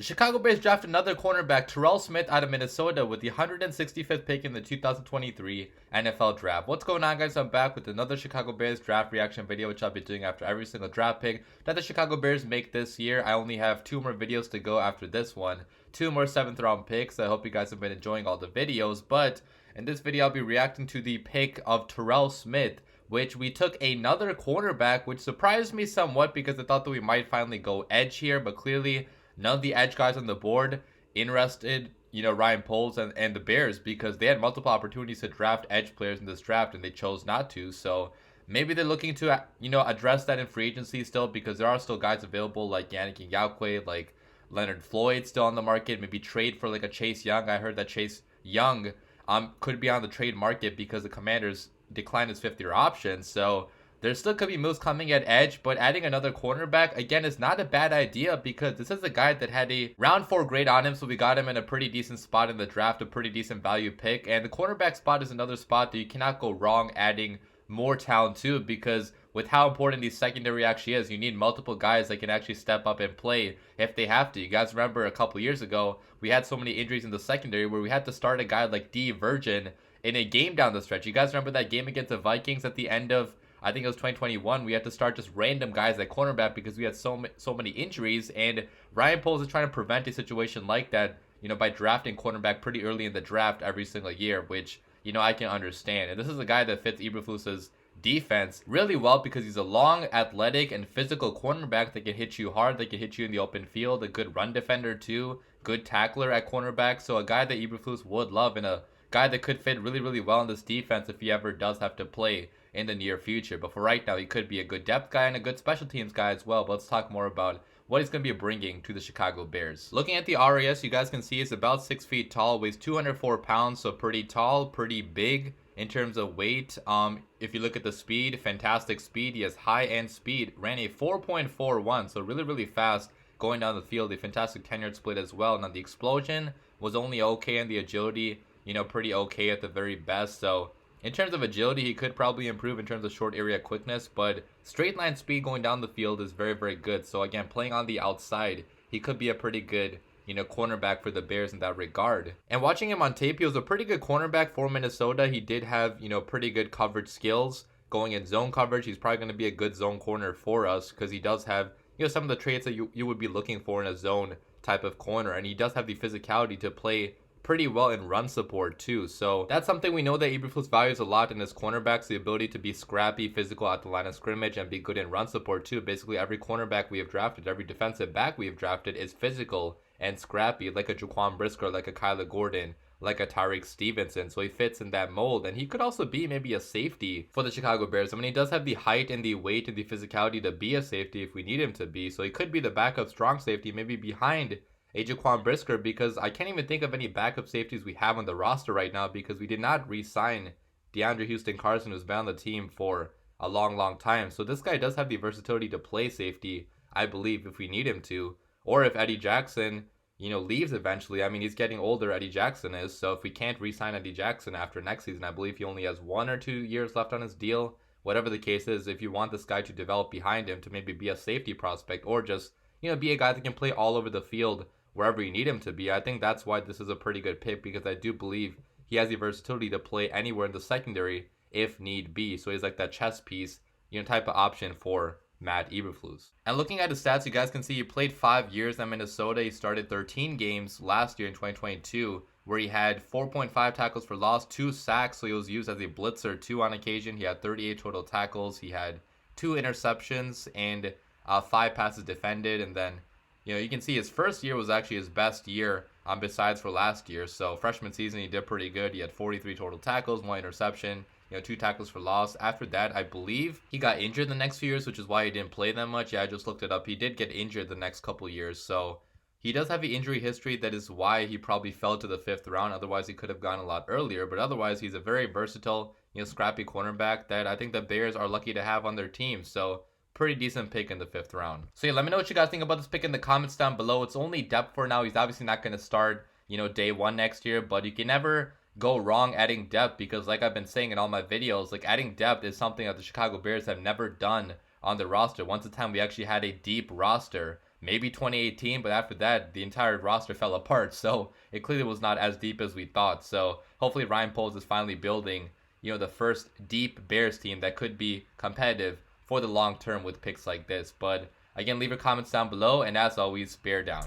The Chicago Bears draft another cornerback, Terell Smith out of Minnesota, with the 165th pick in the 2023 NFL Draft. What's going on, guys? I'm back with another Chicago Bears draft reaction video, which I'll be doing after every single draft pick that the Chicago Bears make this year. I only have 2 more videos to go after this one. 2 more 7th round picks. I hope you guys have been enjoying all the videos, but in this video, I'll be reacting to the pick of Terell Smith, which we took another cornerback, which surprised me somewhat because I thought that we might finally go edge here, but clearly none of the edge guys on the board interested, Ryan Poles and the Bears, because they had multiple opportunities to draft edge players in this draft and they chose not to. So maybe they're looking to, address that in free agency still, because there are still guys available like Yannick Ngakoue, like Leonard Floyd still on the market. Maybe trade for like a Chase Young. I heard that Chase Young could be on the trade market because the Commanders declined his 5th-year option. So there still could be moves coming at edge, but adding another cornerback, again, is not a bad idea because this is a guy that had a round 4 grade on him, so we got him in a pretty decent spot in the draft, a pretty decent value pick. And the cornerback spot is another spot that you cannot go wrong adding more talent to, because with how important the secondary actually is, you need multiple guys that can actually step up and play if they have to. You guys remember a couple years ago, we had so many injuries in the secondary where we had to start a guy like D. Virgin in a game down the stretch. You guys remember that game against the Vikings at the end of, I think it was 2021, we had to start just random guys at cornerback because we had so many injuries, and Ryan Poles is trying to prevent a situation like that, by drafting cornerback pretty early in the draft every single year, which, I can understand. And this is a guy that fits Eberflus's defense really well because he's a long, athletic, and physical cornerback that can hit you hard, that can hit you in the open field, a good run defender too, good tackler at cornerback, so a guy that Eberflus would love and a guy that could fit really, really well in this defense if he ever does have to play in the near future. But for right now, he could be a good depth guy and a good special teams guy as well. But let's talk more about what he's going to be bringing to the Chicago Bears. Looking at the RAS, you guys can see he's about 6 feet tall, weighs 204 pounds, so pretty tall, pretty big in terms of weight. If you look at the speed, fantastic speed. He has high-end speed, ran a 4.41, so really, really fast going down the field. A fantastic 10-yard split as well. Now the explosion was only okay, and the agility, pretty okay at the very best. So in terms of agility, he could probably improve in terms of short area quickness, but straight line speed going down the field is very, very good. So again, playing on the outside, he could be a pretty good, cornerback for the Bears in that regard. And watching him on tape, he was a pretty good cornerback for Minnesota. He did have, pretty good coverage skills going in zone coverage. He's probably going to be a good zone corner for us because he does have, some of the traits that you would be looking for in a zone type of corner. And he does have the physicality to play pretty well in run support too. So that's something we know that Eberflus values a lot in his cornerbacks, the ability to be scrappy, physical at the line of scrimmage, and be good in run support too. Basically every cornerback we have drafted, every defensive back we have drafted is physical and scrappy, like a Jaquan Brisker, like a Kyler Gordon, like a Tyreek Stevenson. So he fits in that mold, and he could also be maybe a safety for the Chicago Bears. I mean, he does have the height and the weight and the physicality to be a safety if we need him to be. So he could be the backup strong safety, maybe behind a Jaquan Brisker, because I can't even think of any backup safeties we have on the roster right now because we did not re-sign DeAndre Houston Carson, who's been on the team for a long, long time. So this guy does have the versatility to play safety, I believe, if we need him to. Or if Eddie Jackson, leaves eventually. I mean, he's getting older, Eddie Jackson is. So if we can't re-sign Eddie Jackson after next season, I believe he only has 1 or 2 years left on his deal. Whatever the case is, if you want this guy to develop behind him to maybe be a safety prospect or just, be a guy that can play all over the field wherever you need him to be, I think that's why this is a pretty good pick, because I do believe he has the versatility to play anywhere in the secondary if need be. So he's like that chess piece, type of option for Matt Eberflus. And looking at his stats, you guys can see he played 5 years at Minnesota. He started 13 games last year in 2022, where he had 4.5 tackles for loss, 2 sacks, so he was used as a blitzer too on occasion. He had 38 total tackles. He had 2 interceptions and 5 passes defended, and then you can see his first year was actually his best year besides for last year. So freshman season, he did pretty good. He had 43 total tackles, 1 interception, 2 tackles for loss. After that, I believe he got injured the next few years, which is why he didn't play that much. Yeah, I just looked it up. He did get injured the next couple years. So he does have the injury history. That is why he probably fell to the 5th round. Otherwise, he could have gone a lot earlier. But otherwise, he's a very versatile, scrappy cornerback that I think the Bears are lucky to have on their team. So pretty decent pick in the 5th round. So yeah, let me know what you guys think about this pick in the comments down below. It's only depth for now. He's obviously not going to start, day 1 next year, but you can never go wrong adding depth because, like I've been saying in all my videos, like adding depth is something that the Chicago Bears have never done on the roster. Once a time we actually had a deep roster, maybe 2018, but after that, the entire roster fell apart. So it clearly was not as deep as we thought. So hopefully Ryan Poles is finally building, the first deep Bears team that could be competitive for the long term with picks like this. But again, leave your comments down below, and as always, bear down.